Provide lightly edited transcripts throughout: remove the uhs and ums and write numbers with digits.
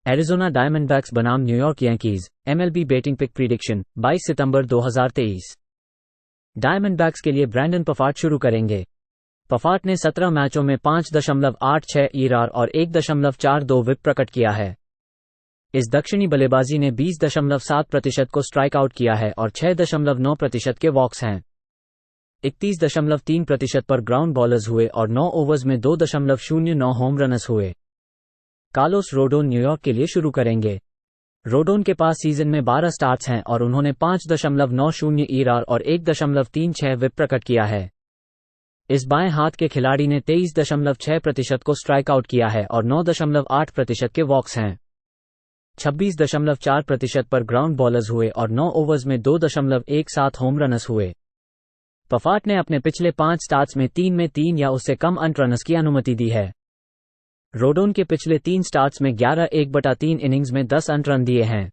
Arizona Diamondbacks बनाम New York Yankees, MLB betting pick prediction 22 सितंबर 2023। Diamondbacks के लिए ब्रैंडन पफाट शुरू करेंगे। पफाट ने 17 मैचों में 5.86 ईआरआर और 1.42 विप प्रकट किया है। इस दक्षिणी बल्लेबाजी ने 20.7% को स्ट्राइक आउट किया है और 6.9% के वॉक्स हैं। 31.3% पर ग्राउंड बॉलर्स हुए और 9 ओवर्स में 2.09 होम रनर्स हुए। कार्लोस रोडोन न्यूयॉर्क के लिए शुरू करेंगे। रोडोन के पास सीजन में 12 स्टार्ट्स हैं और उन्होंने 5.90 ईआरआर और 1.36 विप प्रकट किया है। इस बाएं हाथ के खिलाड़ी ने 23.6% को स्ट्राइक आउट किया है और 9.8% के वॉक्स हैं। 26.4% पर ग्राउंड बॉलर्स हुए और 9 ओवर्स में 2.17 होम रनर्स हुए। पफाट ने अपने पिछले 5 स्टार्ट्स में 3 या उससे कम अंत रनर्स की अनुमति दी है। रोडोन के पिछले 3 स्टार्ट्स में 11/1/3 इनिंग्स में 10 अंक रन दिए हैं।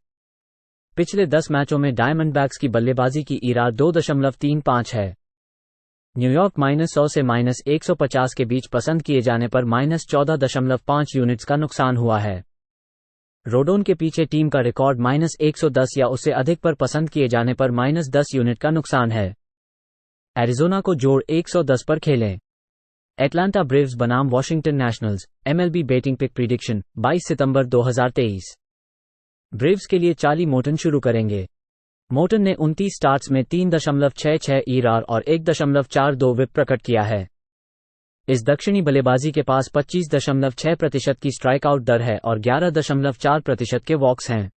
पिछले 10 मैचों में डायमंडबैक्स की बल्लेबाजी की ईआरआर 2.35 है। न्यूयॉर्क -100 से -150 के बीच पसंद किए जाने पर -14.5 यूनिट्स का नुकसान हुआ है। रोडोन के पीछे टीम का रिकॉर्ड -110 या उससे अधिक पर पसंद किए जाने पर -10 यूनिट का नुकसान है। एरिज़ोना को जोड़ 110 पर खेलें। एटलांटा ब्रेव्स बनाम Washington Nationals, MLB betting pick prediction 22 सितंबर 2023। ब्रेव्स के लिए चार्ली मोटन शुरू करेंगे। मोटन ने 29 स्टार्ट्स में 3.66 ईआरआर और 1.42 विप प्रकट किया है। इस दक्षिणी बल्लेबाजी के पास 25.6% की स्ट्राइक आउट दर है और 11.4% के वॉक्स हैं।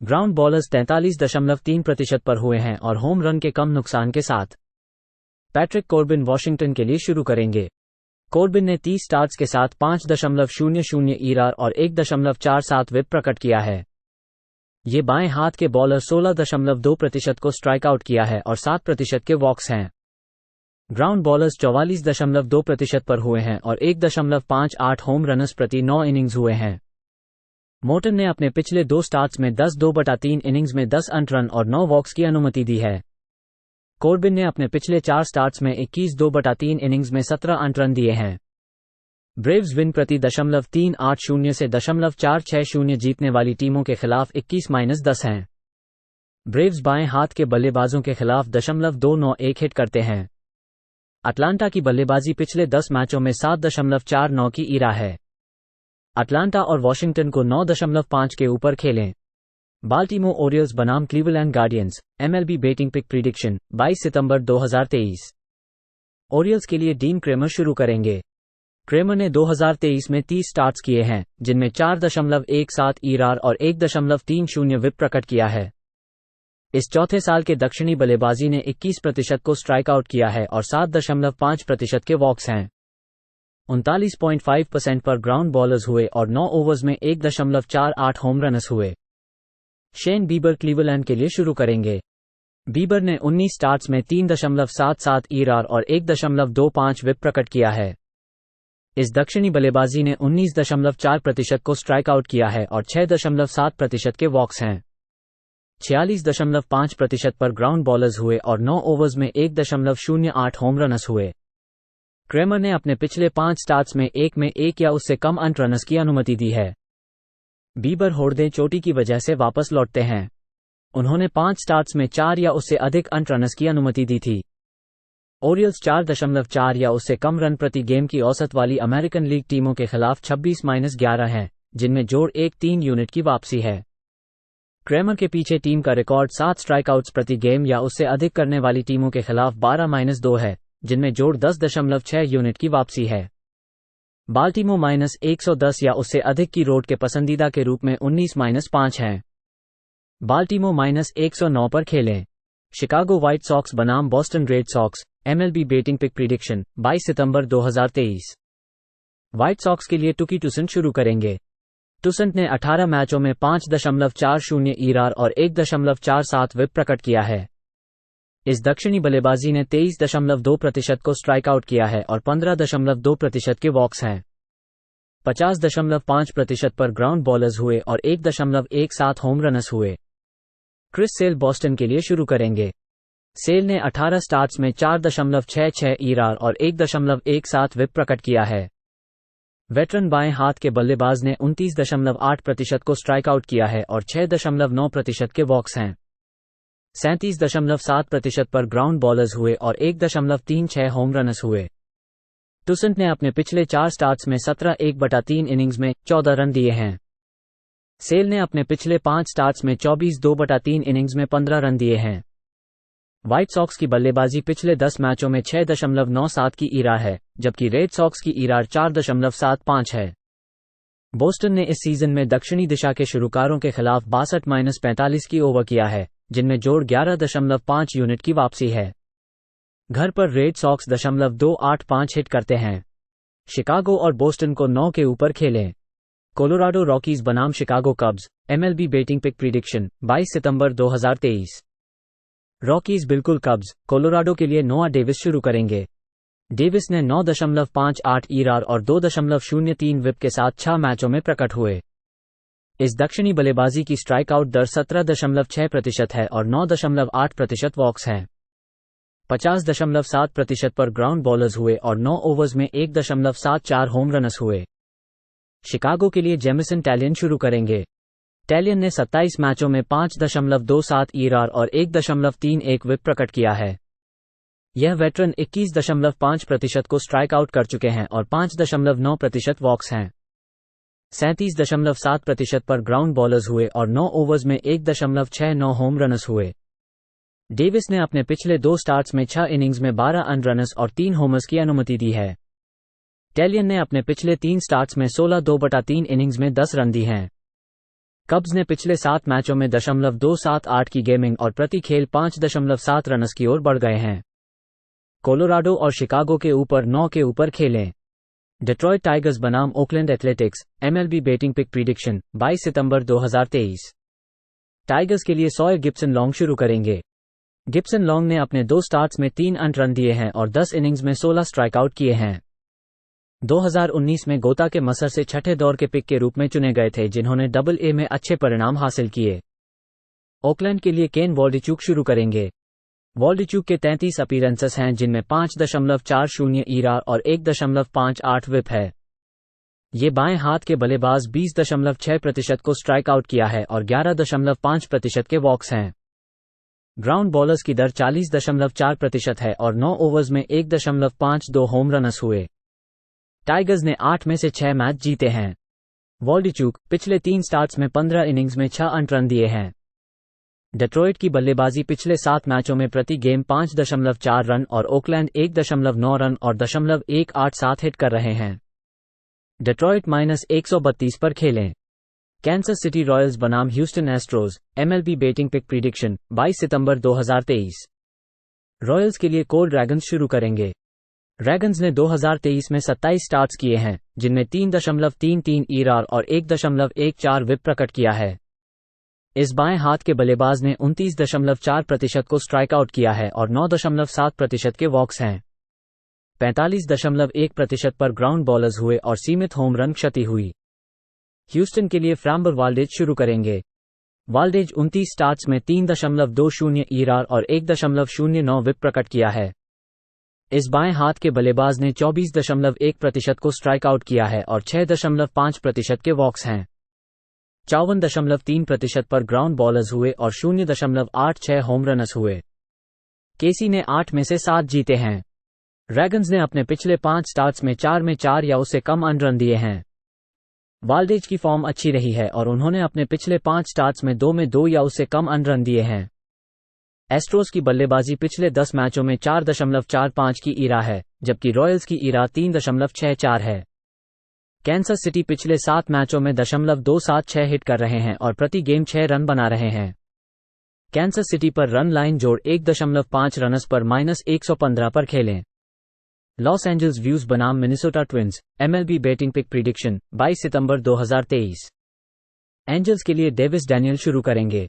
ग्राउंड बॉलर्स 43.3% पर हुए हैं और होम रन के कम नुकसान के साथ। पैट्रिक कॉर्बिन वॉशिंगटन के लिए शुरू करेंगे। कॉर्बिन ने 30 स्टार्ट्स के साथ 5.00 ईआरआर और 1.47 विप प्रकट किया है। ये बाएं हाथ के बॉलर 16.2% को स्ट्राइक आउट किया है और 7% के वॉक्स हैं। ग्राउंड बॉलर्स 44.2% पर हुए हैं और 1.58 होम रनर्स प्रति 9 इनिंग्स हुए हैं। मोटन ने अपने पिछले 2 स्टार्ट्स में 10/2/3 इनिंग्स में 10 अंक रन और 9 वॉक्स की अनुमति दी है। कॉर्बिन ने अपने पिछले 4 स्टार्ट्स में 21/2/3 इनिंग्स में 17 अंक रन दिए हैं। ब्रेव्स विन प्रति 0.380 से 0.460 जीतने वाली टीमों के खिलाफ 21-10 हैं। ब्रेव्स बाएं हाथ के बल्लेबाजों के खिलाफ 0.291 हिट करते हैं। अटलांटा की बल्लेबाजी पिछले 10 मैचों में 7.49 की ईरा है। अटलांटा और वॉशिंगटन को 9.5 के ऊपर खेलें। बाल्टीमोर ओरियल्स बनाम Cleveland Guardians, MLB betting pick prediction 22 सितंबर 2023। ओरियल्स के लिए डीन क्रेमर शुरू करेंगे। क्रेमर ने 2023 में 30 स्टार्ट्स किए हैं, जिनमें 4.17 ईआरआर और 1.30 विप प्रकट किया है। इस चौथे साल के दक्षिणी बल्लेबाजी ने 21% को स्ट्राइक आउट किया है और 7.5% के वॉक्स हैं। 39.5% पर ग्राउंड बॉलर्स हुए और 9 ओवर्स में 1.48 होम रनर्स हुए। शेन बीबर क्लीवलैंड के लिए शुरू करेंगे। बीबर ने 19 स्टार्ट्स में 3.77 ईआरआर और 1.25 विप प्रकट किया है। इस दक्षिणी बल्लेबाजी ने 19.4% को स्ट्राइक आउट किया है और 6.7% के वॉक्स हैं। 46.5% पर ग्राउंड बॉलर्स हुए और 9 ओवर्स में 1.08 होम रनर्स हुए। क्रेमर ने अपने पिछले 5 स्टार्ट्स में 1 या उससे कम अंक रनर्स की अनुमति दी है। बीबर होड़दे चोटी की वजह से वापस लौटते हैं। उन्होंने 5 स्टार्ट्स में 4 या उससे अधिक अंक रनर्स की अनुमति दी थी। ओरियल्स 4.4 या उससे कम रन प्रति गेम की औसत वाली अमेरिकन लीग टीमों के खिलाफ 26-11 हैं, जिनमें जोड़ 3 यूनिट की वापसी है। क्रेमर के पीछे टीम का रिकॉर्ड 7 स्ट्राइकआउट्स प्रति गेम या उससे अधिक करने वाली टीमों के खिलाफ 12-2 है, जिनमें जोड़ 10.6 यूनिट की वापसी है। बाल्टीमोर -110 या उससे अधिक की रोड के पसंदीदा के रूप में 19-5 हैं। बाल्टीमोर -109 पर खेलें। शिकागो व्हाइट सॉक्स बनाम Boston Red Sox, MLB betting pick prediction 22 सितंबर 2023। व्हाइट सॉक्स के लिए टुकी टुसेंट शुरू करेंगे। टुसेंट ने 18 मैचों में 5.40 ईआरआर और 1.47 विप प्रकट किया है। इस दक्षिणी बल्लेबाजी ने 23.2% को स्ट्राइक आउट किया है और 15.2% के वॉक्स हैं। 50.5% पर ग्राउंड बॉलर्स हुए और 1.17 होम रनर्स हुए। क्रिस सेल बॉस्टन के लिए शुरू करेंगे। सेल ने 18 स्टार्ट्स में 4.66 ईआरआर और 1.17 विप प्रकट किया है। वेटरन बाएं हाथ के बल्लेबाज ने 29.8% को स्ट्राइक आउट किया है और 6.9% के वॉक्स हैं। 37.7% पर ग्राउंड बॉलर्स हुए और 1.36 होम रनर्स हुए। टुसेंट ने अपने पिछले 4 स्टार्ट्स में 17/1/3 इनिंग्स में 14 रन दिए हैं। सेल ने अपने पिछले 5 स्टार्ट्स में 24/2/3 इनिंग्स में 15 रन दिए हैं। व्हाइट सॉक्स की बल्लेबाजी पिछले 10 मैचों में 6.97 की ईरा है, जबकि रेड सॉक्स की ईरा 4.75 है। बोस्टन ने इस सीजन में दक्षिणी दिशा के शुरुकारों के खिलाफ 62-45 की ओवर किया है, जिनमें जोड़ 11.5 यूनिट की वापसी है। घर पर रेड सॉक्स 285 हिट करते हैं। शिकागो और बोस्टन को 9 के ऊपर खेलें। कोलोराडो रॉकीज बनाम Chicago Cubs, MLB betting pick prediction 22 सितंबर 2023। रॉकीज बिल्कुल कब्स, कोलोराडो के लिए नोआ डेविस शुरू करेंगे। डेविस ने 9.58 ईआरआर और 2.03 विप के साथ 6 मैचों में प्रकट हुए। इस दक्षिणी बल्लेबाजी की स्ट्राइक आउट दर 17.6% है और 9.8% वॉक्स हैं। 50.7% पर ग्राउंड बॉलर्स हुए और 9 ओवर्स में 1.74 होम रनर्स हुए। शिकागो के लिए जेमिसन टैलियन शुरू करेंगे। टैलियन ने 27 मैचों में 5.27 ईआरआर और 1.31 विप प्रकट किया है। यह वेटरन 21.5% को स्ट्राइक आउट कर चुके हैं और 5.9% वॉक्स हैं। 37.7% पर ग्राउंड बॉलर्स हुए और 9 ओवर्स में 1.69 होम रनर्स हुए। डेविस ने अपने पिछले 2 स्टार्ट्स में 6 इनिंग्स में 12 अनरनर्स और 3 होमर्स की अनुमति दी है। टैलियन ने अपने पिछले 3 स्टार्ट्स में 16/2/3 इनिंग्स में 10 रन दी हैं। कब्स ने पिछले 7 मैचों में 2.78 की गेमिंग और प्रति खेल 5.7 रनर्स की ओर बढ़ गए हैं। कोलोराडो और शिकागो के ऊपर 9 के ऊपर खेलें। डेट्रॉयट टाइगर्स बनाम Oakland Athletics, MLB betting pick prediction 22 सितंबर 2023। टाइगर्स के लिए सॉयर गिब्सन लॉन्ग शुरू करेंगे। गिब्सन लॉन्ग ने अपने 2 स्टार्ट्स में 3 रन दिए हैं और 10 इनिंग्स में 16 स्ट्राइक आउट किए हैं। 2019 में गोता के मसर से छठे दौर के पिक के रूप में चुने गए थे, जिन्होंने AA में अच्छे परिणाम हासिल किए। ओकलैंड के लिए केन वॉल्डिचुक शुरू करेंगे। वॉल्डिचुक के 33 अपीयरेंसेस हैं, जिनमें 5.40 ईआरआर और 1.58 विप है। ये बाएं हाथ के बल्लेबाज 20.6% को स्ट्राइक आउट किया है और 11.5% के वॉक्स हैं। ग्राउंड बॉलर्स की दर 40.4% है और 9 ओवर्स में 1.52 होम रनर्स हुए। टाइगर्स ने 8 में से 6 मैच जीते हैं। वॉल्डिचुक पिछले 3 स्टार्ट्स में 15 इनिंग्स में 6 रन दिए हैं। डेट्रॉयट की बल्लेबाजी पिछले 7 मैचों में प्रति गेम 5.4 रन और ओकलैंड 1.9 रन और 0.187 हिट कर रहे हैं। डेट्रॉयट -132 पर खेलें। कैंसस सिटी रॉयल्स बनाम Houston Astros, MLB betting pick prediction 22 सितंबर 2023। रॉयल्स के लिए कोल ड्रैगन्स शुरू करेंगे। ड्रैगन्स ने 2023 में 27 स्टार्ट्स किए हैं, जिनमें 3.33 ईआरआर और 1.14 विप प्रकट किया है। इस बाएं हाथ के बल्लेबाज ने 29.4% को स्ट्राइक आउट किया है और 9.7% के वॉक्स हैं। 45.1% पर ग्राउंड बॉलर्स हुए और सीमित होम रन क्षति हुई। ह्यूस्टन के लिए फ्रैम्बर वाल्डेज शुरू करेंगे। वाल्डेज 29 स्टार्ट्स में 3.20 ईआरआर और 1.09 विप प्रकट किया है। इस बाएं हाथ के बल्लेबाज ने 24.1% को स्ट्राइक आउट किया है और 6.5% के वॉक्स हैं। 54.3% पर ग्राउंड बॉलर्स हुए और 0.86 होम रनर्स हुए। केसी ने 8 में से 7 जीते हैं। ड्रैगन्स ने अपने पिछले 5 स्टार्ट्स में 4 या उससे कम रन दिए हैं। वाल्डेज की फॉर्म अच्छी रही है और उन्होंने अपने पिछले 5 स्टार्ट्स में 2 या उससे कम रन दिए हैं। एस्ट्रोस की बल्लेबाजी पिछले 10 मैचों में 4.45 की ईरा है, जबकि रॉयल्स की ईरा 3.64 है। कैंसस सिटी पिछले 7 मैचों में 0.276 हिट कर रहे हैं और प्रति गेम 6 रन बना रहे हैं। कैंसस सिटी पर रन लाइन जोड़ 1.5 रनर्स पर -115 पर खेलें। लॉस एंजल्स व्यूज बनाम Minnesota Twins, MLB betting pick prediction 22 सितंबर 2023। एंजल्स के लिए डेविस डैनियल शुरू करेंगे।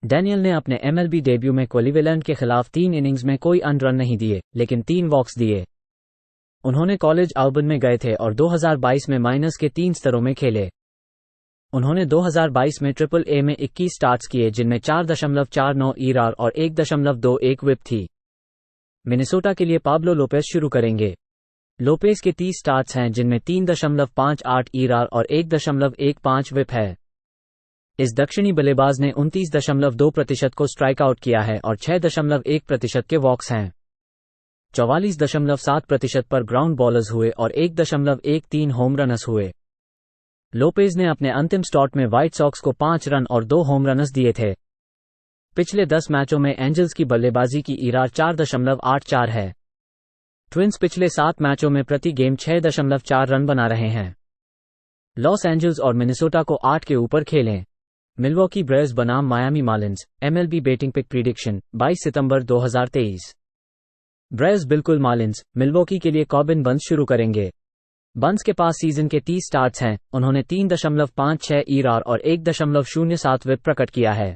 डैनियल ने अपने MLB डेब्यू में क्लीवलैंड के खिलाफ 3 इनिंग्स में कोई रन नहीं दिए, लेकिन 3 वॉक्स दिए। उन्होंने कॉलेज ऑबर्न में गए थे और 2022 में माइनस के 3 स्तरों में खेले। उन्होंने 2022 में AAA में 21 स्टार्ट्स किए, जिनमें 4.49 ईआरआर और 1.21 विप थी। मिनेसोटा के लिए पाब्लो लोपेज शुरू करेंगे। लोपेज के 30 स्टार्ट्स हैं जिनमें 3.58 ईआरआर और 1.15 विप है। इस दक्षिणी बल्लेबाज ने 29.2% को स्ट्राइक आउट किया है और 6.1% के वॉक्स हैं। 44.7% पर ग्राउंड बॉलर्स हुए और 1.13 होम रनर्स हुए। लोपेज ने अपने अंतिम स्टॉट में व्हाइट सॉक्स को 5 रन और 2 होम रनर्स दिए थे। पिछले 10 मैचों में एंजल्स की बल्लेबाजी की ईआरआर 4.84 है। ट्विंस पिछले 7 मैचों में प्रति गेम 6.4 रन बना रहे हैं। लॉस एंजल्स और मिनेसोटा को 8 के ऊपर खेलें। मिल्वॉकी ब्रेव्स बनाम Miami Marlins, MLB betting pick prediction 22 सितंबर 2023। ब्रेव्स बिल्कुल मार्लिंस, मिल्वॉकी के लिए कॉबिन बंस शुरू करेंगे। बंस के पास सीजन के 30 स्टार्ट्स हैं, उन्होंने 3.56 ईआरआर और 1.07 विप प्रकट किया है।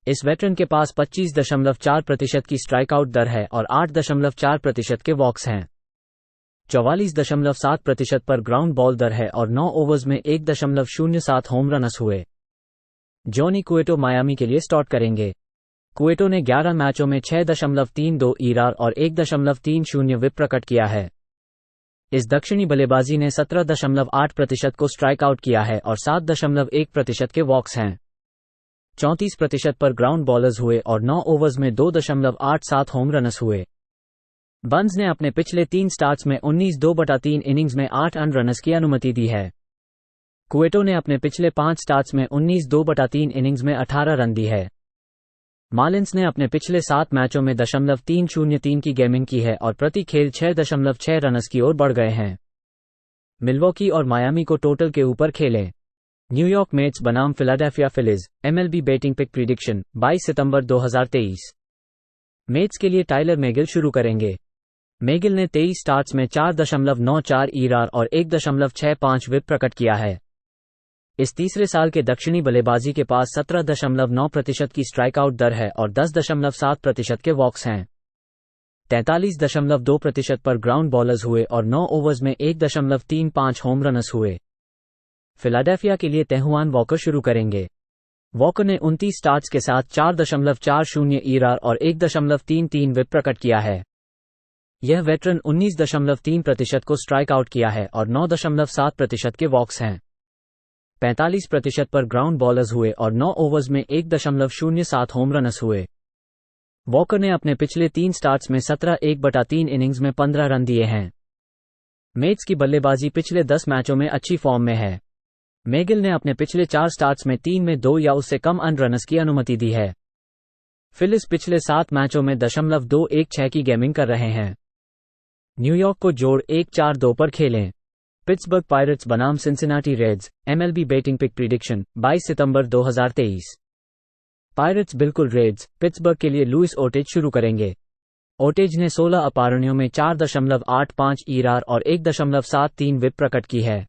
इस वेटरन के पास 25.4% की स्ट्राइक आउट दर है और 8.4% के वॉक्स हैं। 44.7% पर ग्राउंड बॉल दर है और 9 ओवर्स में 1.07 होम रनर्स हुए। जॉनी कुएटो मायामी के लिए स्टार्ट करेंगे। कुएटो ने 11 मैचों में 6.32 ईआरआर और 1.30 विप प्रकट किया है। इस दक्षिणी बल्लेबाजी ने 17.8% को स्ट्राइक आउट किया है और 7.1% के वॉक्स हैं। 34% पर ग्राउंड बॉलर्स हुए और 9 ओवर्स में 2.87 होम रनर्स हुए। बंस ने अपने पिछले 3 स्टार्ट्स में 19/2/3 इनिंग्स में 8 अर्न रनर्स की अनुमति दी है। कुएटो ने अपने पिछले 5 स्टार्ट्स में 19/2/3 इनिंग्स में 18 रन दी है। मार्लिंस ने अपने पिछले 7 मैचों में 303 की गेमिंग की है और प्रति खेल 6.6 रनर्स की ओर बढ़ गए हैं। मिल्वॉकी और मायामी को टोटल के ऊपर खेलें। न्यूयॉर्क मेट्स बनाम Philadelphia Phillies, MLB betting pick prediction 22 सितंबर 2023। मेट्स के लिए टाइलर मैगिल शुरू करेंगे। मैगिल ने 23 स्टार्ट्स में 4.94 ईआरआर और 1.65 विप प्रकट किया है। इस तीसरे साल के दक्षिणी बल्लेबाजी के पास 17.9% की स्ट्राइक आउट दर है और 10.7% के वॉक्स हैं। 43.2% पर ग्राउंड बॉलर्स हुए और 9 ओवर्स में 1.35 होम रनर्स हुए। फिलाडेल्फिया के लिए तेहुआन वॉकर शुरू करेंगे। वॉकर ने 29 स्टार्ट्स के साथ 4.40 ईआरआर और 1.33 विप प्रकट किया है। यह वेटरन 19.3% को स्ट्राइक आउट किया है और 9.7% के वॉक्स हैं। 45% पर ग्राउंड बॉलर्स हुए और 9 ओवर्स में 1.07 होम रनर्स हुए। वॉकर ने अपने पिछले 3 स्टार्ट्स में 17/1/3 इनिंग्स में 15 रन दिए हैं। मेट्स की बल्लेबाजी पिछले 10 मैचों में अच्छी फॉर्म में है। मैगिल ने अपने पिछले 4 स्टार्ट्स में 3 में 2 या उससे कम अर्न रनर्स की अनुमति दी है। फिलिस पिछले 7 मैचों में 0.216 की गेमिंग कर रहे हैं। न्यूयॉर्क को जोड़ 1-4-2 पर खेलें। पिट्सबर्ग पायरेट्स बनाम Cincinnati Reds, MLB betting pick prediction 22 सितंबर 2023। पायरेट्स बिल्कुल रेड्स, पिट्सबर्ग के लिए लुइस ओटेज शुरू करेंगे। ओटेज ने 16 अपारणियों में 4.85 ईआरआर और 1.73 विप प्रकट की है।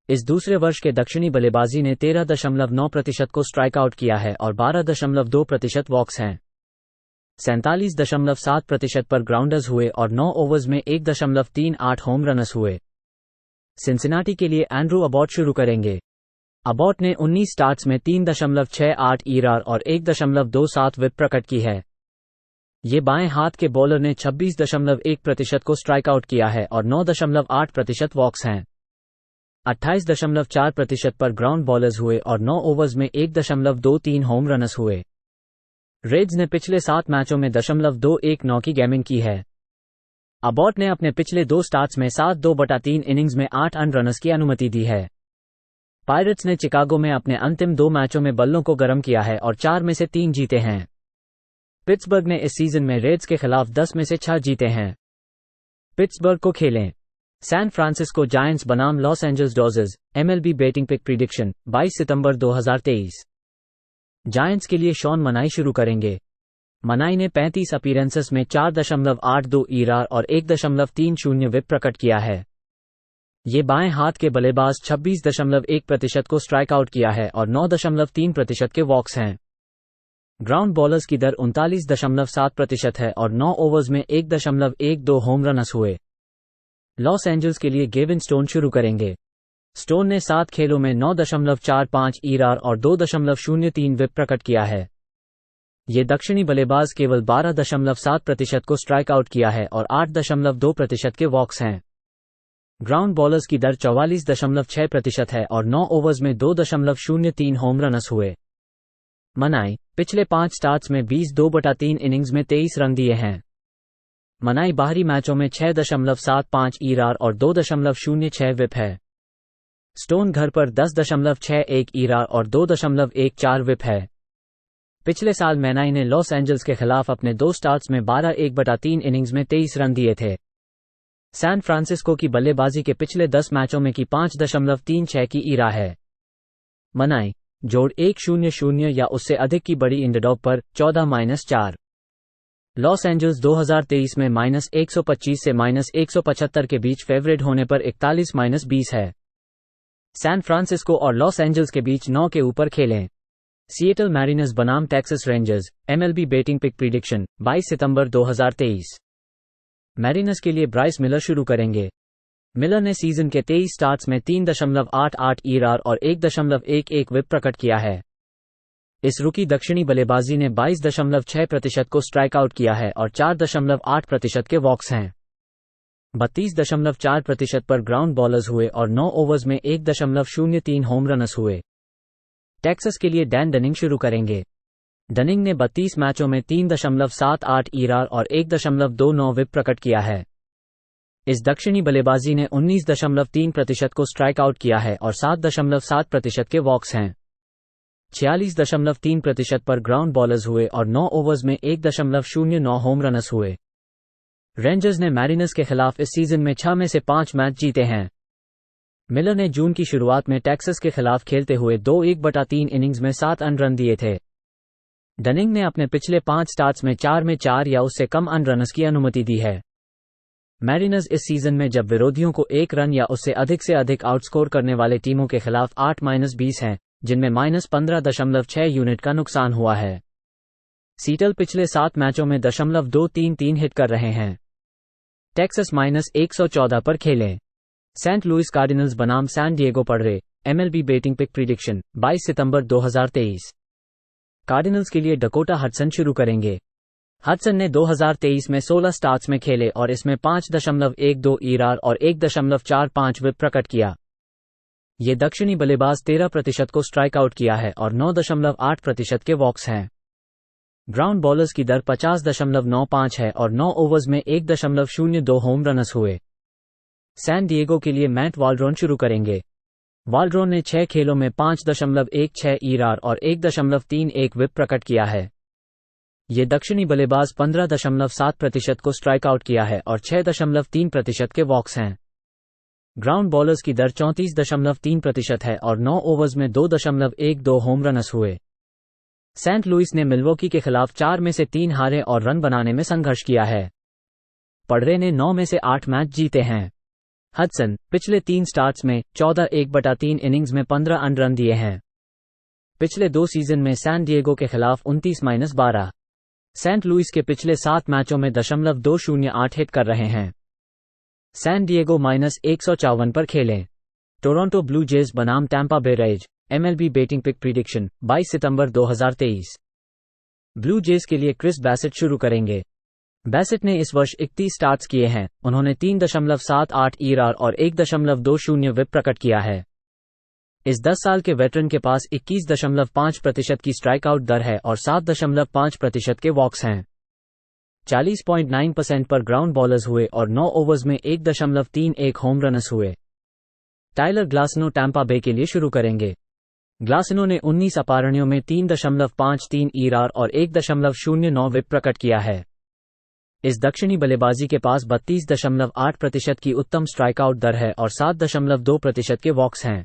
इस दूसरे वर्ष के दक्षिणी बल्लेबाजी ने 13.9% को स्ट्राइक आउट किया है और 12.2% वॉक्स हैं। 47.7% पर ग्राउंडर्स हुए और 9 ओवर्स में 1.38 होम रनर्स हुए। सिंसिनाटी के लिए एंड्रू अबॉट शुरू करेंगे। अबॉट ने 19 स्टार्ट्स में 3.68 ईआरआर और 1.27 विप प्रकट की है। ये बाएं हाथ के बॉलर ने 26.1% को स्ट्राइक आउट किया है और 9.8% वॉक्स हैं। 28.4% पर ग्राउंड बॉलर्स हुए और 9 ओवर्स में 1.23 होम रनर्स हुए। रेड्स ने पिछले 7 मैचों में 0.219 की गेमिंग की है। अबॉट ने अपने पिछले 2 स्टार्ट्स में 7/2/3 इनिंग्स में 8 अर्न रनर्स की अनुमति दी है। पायरेट्स ने चिकागो में अपने अंतिम 2 मैचों में बल्लों को गर्म किया है और 4 में से 3 जीते हैं। पिट्सबर्ग ने इस सीजन में रेड्स के खिलाफ 10 में से 6 जीते हैं। पिट्सबर्ग को खेलें। सैन फ्रांसिस्को जायंट्स बनाम Los Angeles Dodgers, MLB betting pick prediction 22 सितंबर 2023। जायंट्स के लिए शॉन मनाई शुरू करेंगे। मनाई ने 35 अपीयरेंसेस में 4.82 ईआरआर और 1.30 विप प्रकट किया है। ये बाएं हाथ के बल्लेबाज 26.1% को स्ट्राइक आउट किया है और 9.3% के वॉक्स हैं। ग्राउंड बॉलर्स की दर 39.7% है और 9 ओवर्स में 1.12 होम रनर्स हुए। लॉस एंजल्स के लिए गेविन स्टोन शुरू करेंगे। स्टोन ने 7 खेलों में 9.45 ईआरआर और 2.03 विप प्रकट किया है। ये दक्षिणी बल्लेबाज केवल 12.7% को स्ट्राइक आउट किया है और 8.2% के वॉक्स हैं। ग्राउंड बॉलर्स की दर 44.6% है और 9 ओवर्स में 2.03 होम रनस हुए। मनाई पिछले 5 स्टार्ट्स में 22/3 इनिंग्स में 23 रन दिए हैं। मनाई बाहरी मैचों में 6.75 ईआरआर और 2.06 विप है। स्टोन घर पर 10.61 ईआरआर और 2.14 विप है। पिछले साल मनाई ने लॉस एंजल्स के खिलाफ अपने 2 स्टार्ट्स में 12/1/3 इनिंग्स में 23 रन दिए थे। सैन फ्रांसिस्को की बल्लेबाजी के पिछले 10 मैचों में की 5.36 की ईरा है। मनाई जोड़ 1-0-0 या उससे अधिक की बड़ी अंडरडॉग पर 14-4। लॉस एंजल्स 2023 में -125 से -175 के बीच फेवरेट होने पर 41-20 है। सैन फ्रांसिस्को और लॉस एंजल्स के बीच 9 के ऊपर खेलें। सिएटल मैरिनर्स बनाम Texas Rangers MLB betting pick prediction 22 सितंबर 2023। मैरिनर्स के लिए ब्राइस मिलर शुरू करेंगे। मिलर ने सीजन के 23 स्टार्ट्स में 3.88 ईआरआर और 1.11 विप प्रकट किया है। इस रुकी दक्षिणी बल्लेबाजी ने 22.6% को स्ट्राइक आउट किया है और 4.8% के वॉक्स हैं। 32.4% पर ग्राउंड बॉलर्स हुए और 9 ओवर्स में 1.03 होम रनस हुए। टेक्सास के लिए डैन डनिंग शुरू करेंगे। डनिंग ने 32 मैचों में 3.78 ईआरआर और 1.29 विप प्रकट किया है। इस दक्षिणी बल्लेबाजी ने 19.3% को स्ट्राइक आउट किया है और 7.7% के वॉक्स हैं। 46.3% पर ग्राउंड बॉलर्स हुए और 9 ओवर्स में 1.09 होम रनस हुए। रेंजर्स ने मैरिनर्स के खिलाफ इस सीजन में 6 में से 5 मैच जीते हैं। मिलर ने जून की शुरुआत में टेक्सास के खिलाफ खेलते हुए 2/1/3 इनिंग्स में 7 रन दिए थे। डनिंग ने अपने पिछले 5 स्टार्ट्स में 4 में 4 या उससे कम रनस की अनुमति दी है। मैरिनर्स इस सीजन में जब विरोधियों को 1 रन या उससे अधिक आउटस्कोर करने वाले टीमों के खिलाफ 8-20 हैं, जिनमें -15.6 यूनिट का नुकसान हुआ है। सीटल पिछले 7 मैचों में 0.233 हिट कर रहे हैं। टेक्सास -114 पर खेलें। सेंट लुइस कार्डिनल्स बनाम San Diego Padres MLB betting pick prediction 22 सितंबर 2023। कार्डिनल्स के लिए डकोटा हडसन शुरू करेंगे। हडसन ने 2023 में 16 स्टार्ट्स में खेले और इसमें 5.12 ईआरआर और 1.45 विप प्रकट किया। ये दक्षिणी बल्लेबाज 13% को स्ट्राइक आउट किया है और 9.8% के वॉक्स हैं। ग्राउंड बॉलर्स की दर 50.95 है और 9 ओवर्स में 1.02 होम रनस हुए। सैन डिएगो के लिए मैट वाल्ड्रोन शुरू करेंगे। वाल्ड्रोन ने 6 खेलों में 5.16 ईआरआर और 1.31 विप प्रकट किया है। ये दक्षिणी बल्लेबाज 15.7% को स्ट्राइक आउट किया है और 6.3% के वॉक्स हैं। ग्राउंड बॉलर्स की दर 34.3% है और 9 ओवर्स में 2.12 होम रनस हुए। सेंट लुइस ने मिल्वॉकी के खिलाफ 4 में से 3 हारे और रन बनाने में संघर्ष किया है। पड़रे ने 9 में से 8 मैच जीते हैं। हडसन पिछले 3 स्टार्ट्स में 14/1/3 इनिंग्स में 15 रन दिए हैं। पिछले 2 सीजन में सैन डिएगो के खिलाफ 29-12। सेंट लुइस के पिछले 7 मैचों में 208 हिट कर रहे हैं। सैन डिएगो -154 पर खेलें। टोरंटो ब्लू जेज बनाम Tampa Bay Rays MLB betting pick prediction 22 सितंबर 2023। ब्लू जेज के लिए क्रिस बैसेट शुरू करेंगे। बैसेट ने इस वर्ष 31 स्टार्ट्स किए हैं। उन्होंने 3.78 ईआरआर और 1.20 विप प्रकट किया है। इस 10 साल के वेटरन के पास 21.5% की स्ट्राइक आउट दर है और 7.5% के वॉक्स हैं। 40.9% पर ग्राउंड बॉलर्स हुए और 9 ओवर्स में 1.31 होम रनस हुए। टाइलर ग्लासनो टैंपा बे के लिए शुरू करेंगे। ग्लासनो ने 19 अपारणियों में 3.53 ईआरआर और 1.09 विप प्रकट किया है। इस दक्षिणी बल्लेबाजी के पास 32.8% की उत्तम स्ट्राइक आउट दर है और 7.2% के वॉक्स हैं।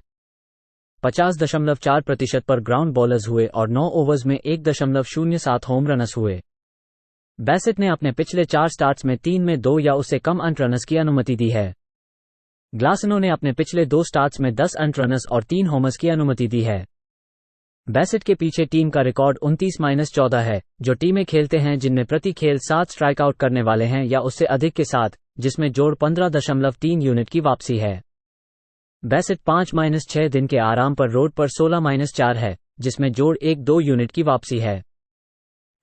50.4% पर ग्राउंड बॉलर्स हुए और 9 ओवर्स में 1.07 होम रनस हुए। बैसेट ने अपने पिछले 4 स्टार्ट्स में 3 में 2 या उससे कम रनस की अनुमति दी है। ग्लासनो ने अपने पिछले 2 स्टार्ट्स में 10 रनस और 3 होमर्स की अनुमति दी है। बैसेट के पीछे टीम का रिकॉर्ड 29-14 है, जो टीमें खेलते हैं जिनमें प्रति खेल 7 स्ट्राइक आउट करने वाले हैं या उससे अधिक के साथ, जिसमें जोड़ 15.3 यूनिट की वापसी है। बैसेट 5-6 दिन के आराम पर रोड पर 16-4 है, जिसमें जोड़ 1-2 यूनिट की वापसी है।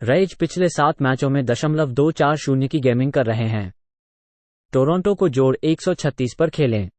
रेज पिछले 7 मैचों में .240 की गेमिंग कर रहे हैं। टोरंटो को जोड़ 136 पर खेलें।